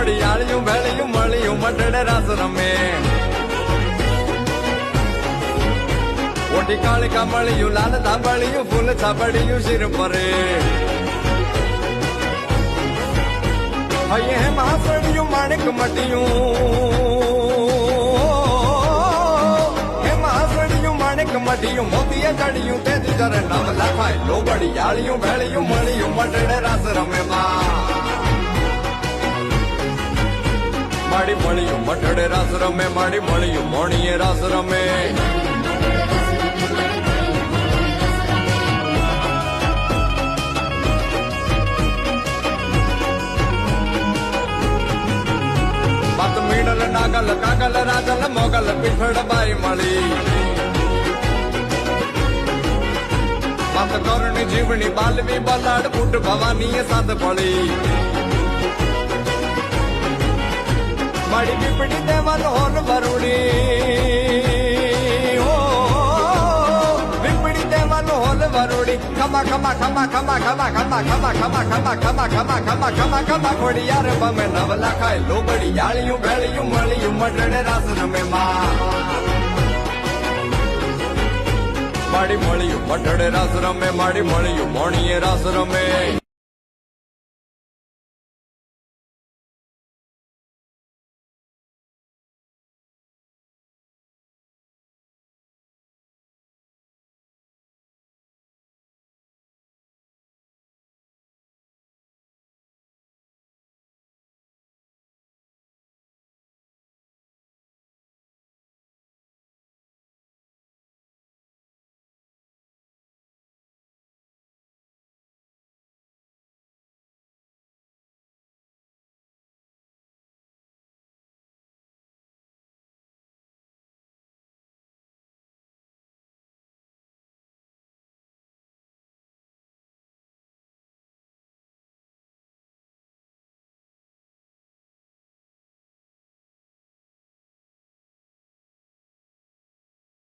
લોબડિયાળિયું ભેળિયું મળ્યું મટડે રાસ રમે ઓટી કાળકા મળ્યું લાલ ધાબળિયું ફૂલ છાબડિયું શિર પરે હૈયે હે માસડિયું માણેક મટિયું માણેક મટિયું મોતીએ ચડિયું તેથી જરે નામ લખાય લોબડિયાળિયું ભેળિયું મળ્યું મટડે રાસ રમે માડી મળ્યું મટડે રાસ રમે માડી મળ્યું મોણીએ રાસ રમે બાત મીડલ નાગલ કાગલ રાજલ મોગલ પીઠડ બાઈ મળી બાત કરણી જીવણી બાલવી બલાડ ફૂટ ભવાની સાત પડી માડી પીપડી દેવલ હોલ વરુડી હો પીપડી દેવલ હોલ વરુડી ખમા ખમા ખમા ખમા ખમા ખમા ખમા ખમા ખમા ખમા ખમા ખમા ખમા ખમા ખોડી યાર બમે નવ લખાય લોબડી યાળિયું ભેળિયું મળ્યું મટડે રાસ રમે માડી મળ્યું મટડે રાસ રમે માડી મળ્યું મોણીએ રાસ રમે